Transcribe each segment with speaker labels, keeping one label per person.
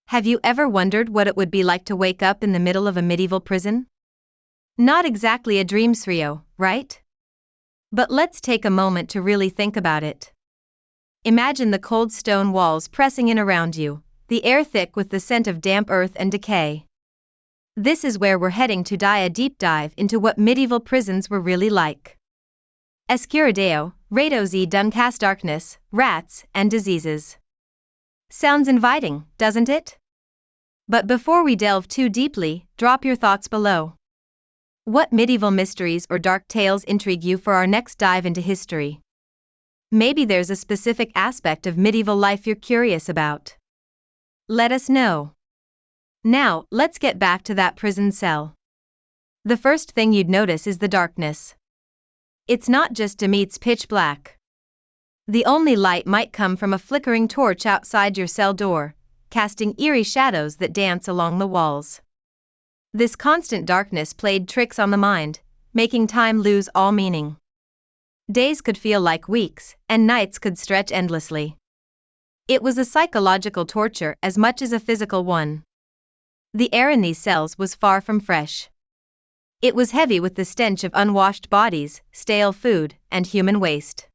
Speaker 1: Have you ever wondered what it would be like to wake up in the middle of a medieval prison? Not exactly a dream scenario, right? But let's take a moment to really think about it. Imagine the cold stone walls pressing in around you, the air thick with the scent of damp earth and decay. This is where we're heading to a deep dive into what medieval prisons were really like. Escuridao, Rados e Duncast darkness, rats, and diseases. Sounds inviting, doesn't it? But before we delve too deeply, drop your thoughts below. What medieval mysteries or dark tales intrigue you for our next dive into history? Maybe there's a specific aspect of medieval life you're curious about. Let us know. Now, let's get back to that prison cell. The first thing you'd notice is the darkness. It's not just meets pitch black. The only light might come from a flickering torch outside your cell door, casting eerie shadows that dance along the walls. This constant darkness played tricks on the mind, making time lose all meaning. Days could feel like weeks, and nights could stretch endlessly. It was a psychological torture as much as a physical one. The air in these cells was far from fresh. It was heavy with the stench of unwashed bodies, stale food, and human waste.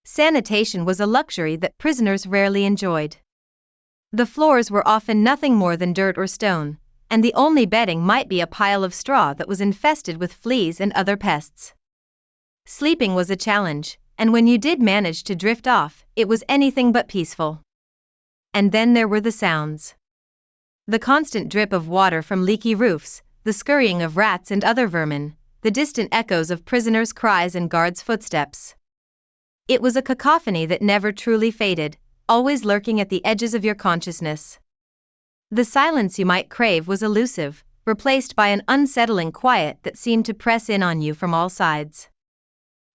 Speaker 1: Sanitation was a luxury that prisoners rarely enjoyed. The floors were often nothing more than dirt or stone, and the only bedding might be a pile of straw that was infested with fleas and other pests. Sleeping was a challenge, and when you did manage to drift off, it was anything but peaceful. And then there were the sounds. The constant drip of water from leaky roofs, the scurrying of rats and other vermin, the distant echoes of prisoners' cries and guards' footsteps. It was a cacophony that never truly faded, always lurking at the edges of your consciousness. The silence you might crave was elusive, replaced by an unsettling quiet that seemed to press in on you from all sides.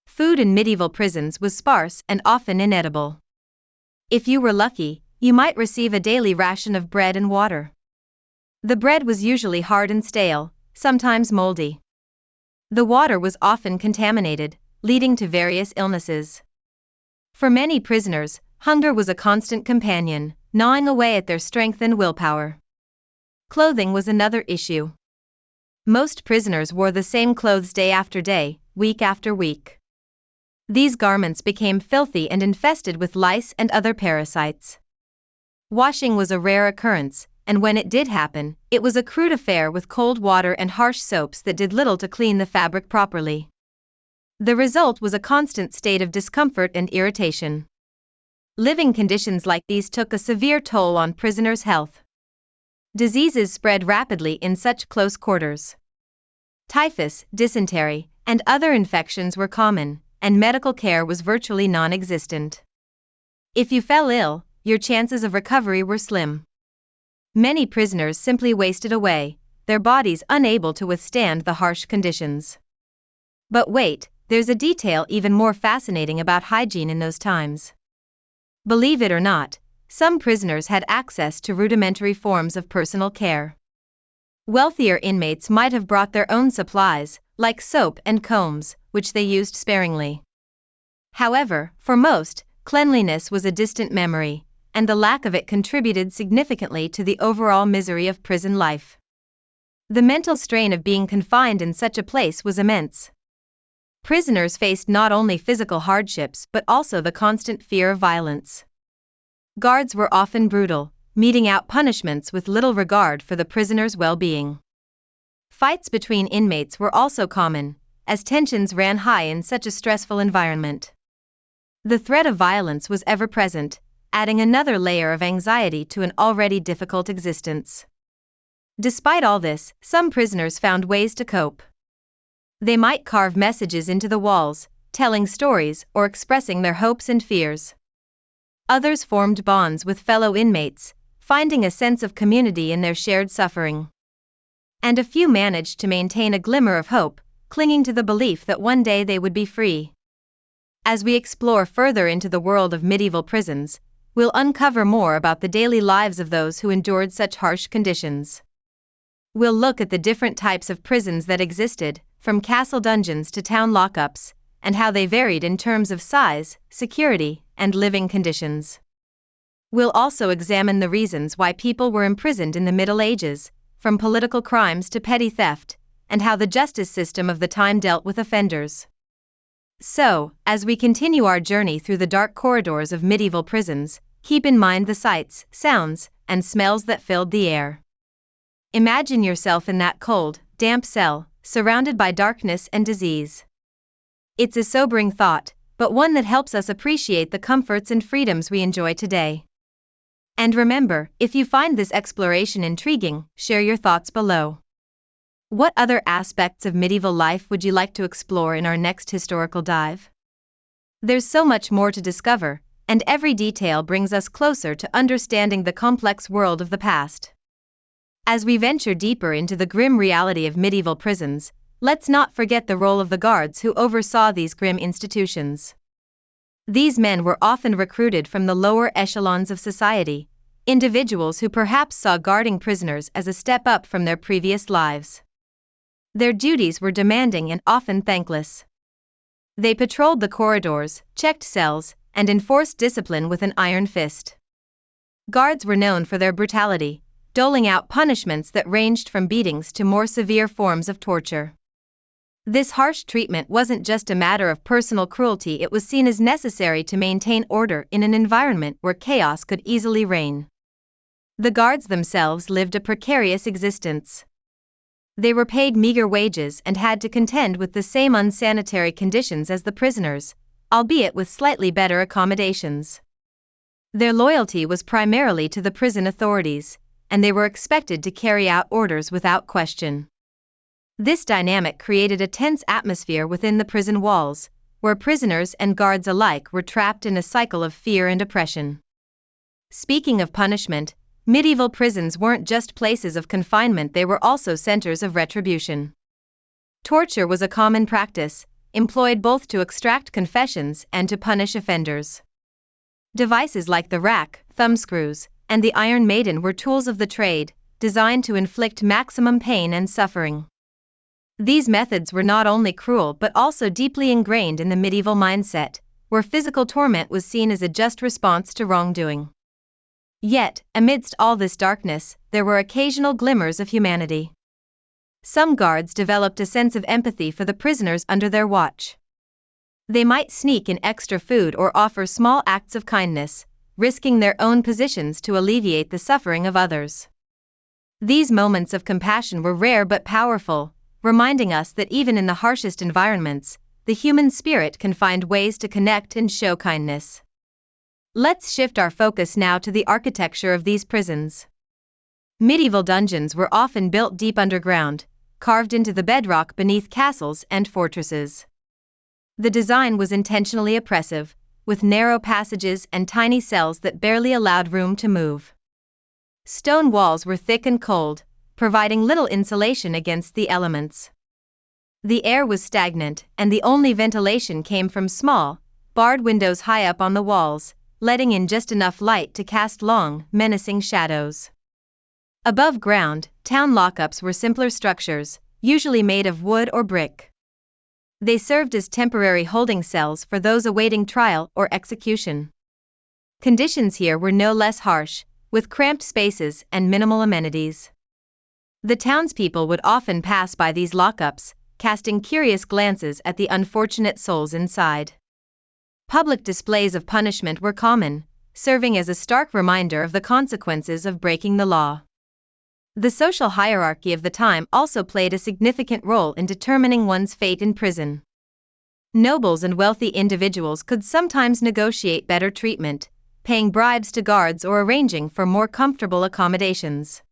Speaker 1: Food in medieval prisons was sparse and often inedible. If you were lucky, you might receive a daily ration of bread and water. The bread was usually hard and stale, sometimes moldy. The water was often contaminated, leading to various illnesses. For many prisoners, hunger was a constant companion, gnawing away at their strength and willpower. Clothing was another issue. Most prisoners wore the same clothes day after day, week after week. These garments became filthy and infested with lice and other parasites. Washing was a rare occurrence, and when it did happen, it was a crude affair with cold water and harsh soaps that did little to clean the fabric properly. The result was a constant state of discomfort and irritation. Living conditions like these took a severe toll on prisoners' health. Diseases spread rapidly in such close quarters. Typhus, dysentery, and other infections were common, and medical care was virtually non-existent. If you fell ill, your chances of recovery were slim. Many prisoners simply wasted away, their bodies unable to withstand the harsh conditions. But wait, there's a detail even more fascinating about hygiene in those times. Believe it or not, some prisoners had access to rudimentary forms of personal care. Wealthier inmates might have brought their own supplies, like soap and combs, which they used sparingly. However, for most, cleanliness was a distant memory, and the lack of it contributed significantly to the overall misery of prison life. The mental strain of being confined in such a place was immense. Prisoners faced not only physical hardships but also the constant fear of violence. Guards were often brutal, meting out punishments with little regard for the prisoner's well-being. Fights between inmates were also common, as tensions ran high in such a stressful environment. The threat of violence was ever present, adding another layer of anxiety to an already difficult existence. Despite all this, some prisoners found ways to cope. They might carve messages into the walls, telling stories or expressing their hopes and fears. Others formed bonds with fellow inmates, finding a sense of community in their shared suffering. And a few managed to maintain a glimmer of hope, clinging to the belief that one day they would be free. As we explore further into the world of medieval prisons, we'll uncover more about the daily lives of those who endured such harsh conditions. We'll look at the different types of prisons that existed, from castle dungeons to town lockups, and how they varied in terms of size, security, and living conditions. We'll also examine the reasons why people were imprisoned in the Middle Ages, from political crimes to petty theft, and how the justice system of the time dealt with offenders. So, as we continue our journey through the dark corridors of medieval prisons, keep in mind the sights, sounds, and smells that filled the air. Imagine yourself in that cold, damp cell, surrounded by darkness and disease. It's a sobering thought, but one that helps us appreciate the comforts and freedoms we enjoy today. And remember, if you find this exploration intriguing, share your thoughts below. What other aspects of medieval life would you like to explore in our next historical dive? There's so much more to discover, and every detail brings us closer to understanding the complex world of the past. As we venture deeper into the grim reality of medieval prisons, let's not forget the role of the guards who oversaw these grim institutions. These men were often recruited from the lower echelons of society, individuals who perhaps saw guarding prisoners as a step up from their previous lives. Their duties were demanding and often thankless. They patrolled the corridors, checked cells, and enforced discipline with an iron fist. Guards were known for their brutality, doling out punishments that ranged from beatings to more severe forms of torture. This harsh treatment wasn't just a matter of personal cruelty, it was seen as necessary to maintain order in an environment where chaos could easily reign. The guards themselves lived a precarious existence. They were paid meager wages and had to contend with the same unsanitary conditions as the prisoners, albeit with slightly better accommodations. Their loyalty was primarily to the prison authorities, and they were expected to carry out orders without question. This dynamic created a tense atmosphere within the prison walls, where prisoners and guards alike were trapped in a cycle of fear and oppression. Speaking of punishment, medieval prisons weren't just places of confinement, they were also centers of retribution. Torture was a common practice, employed both to extract confessions and to punish offenders. Devices like the rack, thumbscrews, and the Iron Maiden were tools of the trade, designed to inflict maximum pain and suffering. These methods were not only cruel but also deeply ingrained in the medieval mindset, where physical torment was seen as a just response to wrongdoing. Yet, amidst all this darkness, there were occasional glimmers of humanity. Some guards developed a sense of empathy for the prisoners under their watch. They might sneak in extra food or offer small acts of kindness, risking their own positions to alleviate the suffering of others. These moments of compassion were rare but powerful, reminding us that even in the harshest environments, the human spirit can find ways to connect and show kindness. Let's shift our focus now to the architecture of these prisons. Medieval dungeons were often built deep underground, carved into the bedrock beneath castles and fortresses. The design was intentionally oppressive, with narrow passages and tiny cells that barely allowed room to move. Stone walls were thick and cold, providing little insulation against the elements. The air was stagnant, and the only ventilation came from small, barred windows high up on the walls, letting in just enough light to cast long, menacing shadows. Above ground, town lockups were simpler structures, usually made of wood or brick. They served as temporary holding cells for those awaiting trial or execution. Conditions here were no less harsh, with cramped spaces and minimal amenities. The townspeople would often pass by these lockups, casting curious glances at the unfortunate souls inside. Public displays of punishment were common, serving as a stark reminder of the consequences of breaking the law. The social hierarchy of the time also played a significant role in determining one's fate in prison. Nobles and wealthy individuals could sometimes negotiate better treatment, paying bribes to guards or arranging for more comfortable accommodations.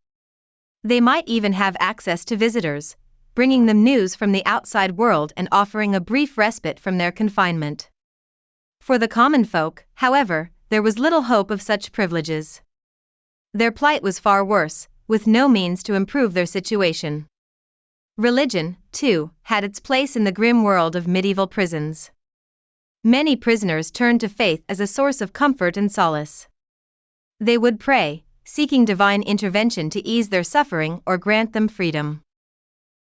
Speaker 1: They might even have access to visitors, bringing them news from the outside world and offering a brief respite from their confinement. For the common folk, however, there was little hope of such privileges. Their plight was far worse, with no means to improve their situation. Religion, too, had its place in the grim world of medieval prisons. Many prisoners turned to faith as a source of comfort and solace. They would pray, seeking divine intervention to ease their suffering or grant them freedom.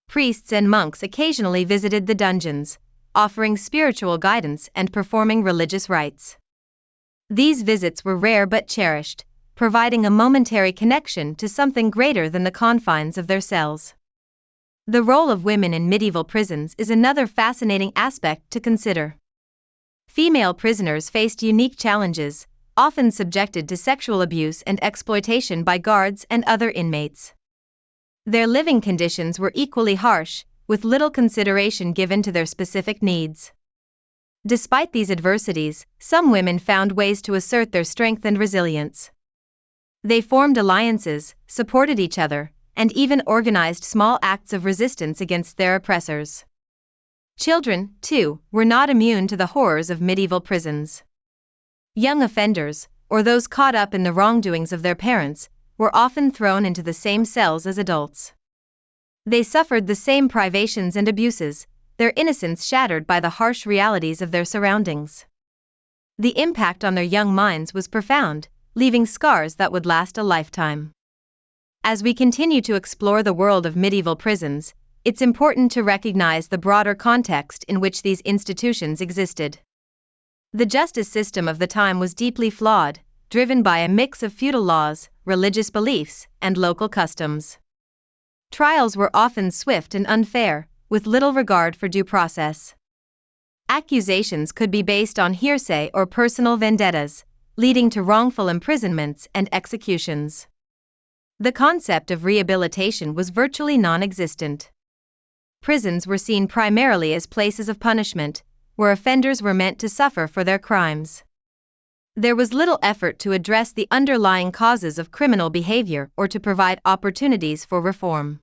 Speaker 1: Priests and monks occasionally visited the dungeons, offering spiritual guidance and performing religious rites. These visits were rare but cherished, providing a momentary connection to something greater than the confines of their cells. The role of women in medieval prisons is another fascinating aspect to consider. Female prisoners faced unique challenges, often subjected to sexual abuse and exploitation by guards and other inmates. Their living conditions were equally harsh, with little consideration given to their specific needs. Despite these adversities, some women found ways to assert their strength and resilience. They formed alliances, supported each other, and even organized small acts of resistance against their oppressors. Children, too, were not immune to the horrors of medieval prisons. Young offenders, or those caught up in the wrongdoings of their parents, were often thrown into the same cells as adults. They suffered the same privations and abuses, their innocence shattered by the harsh realities of their surroundings. The impact on their young minds was profound, leaving scars that would last a lifetime. As we continue to explore the world of medieval prisons, it's important to recognize the broader context in which these institutions existed. The justice system of the time was deeply flawed, driven by a mix of feudal laws, religious beliefs, and local customs. Trials were often swift and unfair, with little regard for due process. Accusations could be based on hearsay or personal vendettas, leading to wrongful imprisonments and executions. The concept of rehabilitation was virtually non-existent. Prisons were seen primarily as places of punishment, where offenders were meant to suffer for their crimes. There was little effort to address the underlying causes of criminal behavior or to provide opportunities for reform.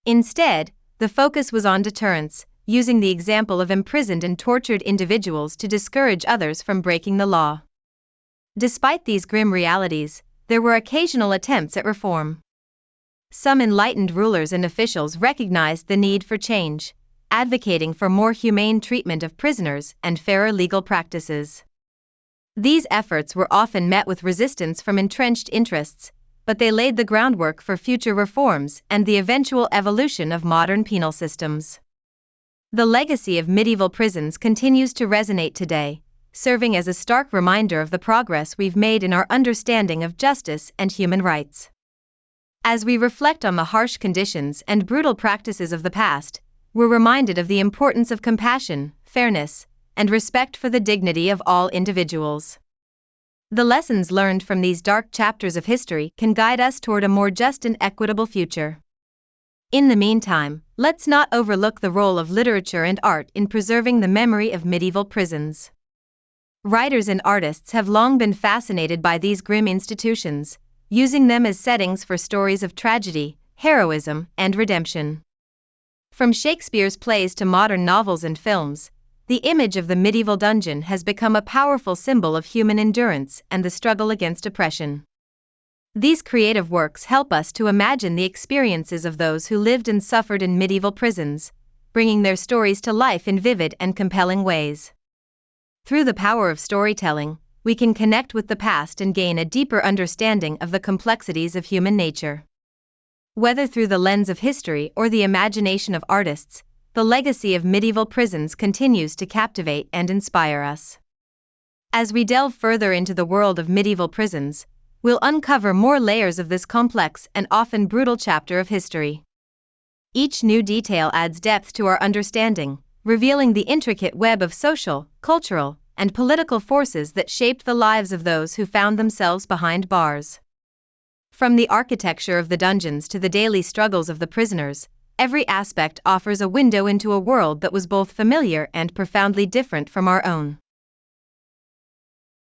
Speaker 1: Instead, the focus was on deterrence, using the example of imprisoned and tortured individuals to discourage others from breaking the law. Despite these grim realities, there were occasional attempts at reform. Some enlightened rulers and officials recognized the need for change, advocating for more humane treatment of prisoners and fairer legal practices. These efforts were often met with resistance from entrenched interests, but they laid the groundwork for future reforms and the eventual evolution of modern penal systems. The legacy of medieval prisons continues to resonate today, serving as a stark reminder of the progress we've made in our understanding of justice and human rights. As we reflect on the harsh conditions and brutal practices of the past, we're reminded of the importance of compassion, fairness, and respect for the dignity of all individuals. The lessons learned from these dark chapters of history can guide us toward a more just and equitable future. In the meantime, let's not overlook the role of literature and art in preserving the memory of medieval prisons. Writers and artists have long been fascinated by these grim institutions, using them as settings for stories of tragedy, heroism, and redemption. From Shakespeare's plays to modern novels and films, the image of the medieval dungeon has become a powerful symbol of human endurance and the struggle against oppression. These creative works help us to imagine the experiences of those who lived and suffered in medieval prisons, bringing their stories to life in vivid and compelling ways. Through the power of storytelling, we can connect with the past and gain a deeper understanding of the complexities of human nature. Whether through the lens of history or the imagination of artists, the legacy of medieval prisons continues to captivate and inspire us. As we delve further into the world of medieval prisons, we'll uncover more layers of this complex and often brutal chapter of history. Each new detail adds depth to our understanding, revealing the intricate web of social, cultural, and political forces that shaped the lives of those who found themselves behind bars. From the architecture of the dungeons to the daily struggles of the prisoners, every aspect offers a window into a world that was both familiar and profoundly different from our own.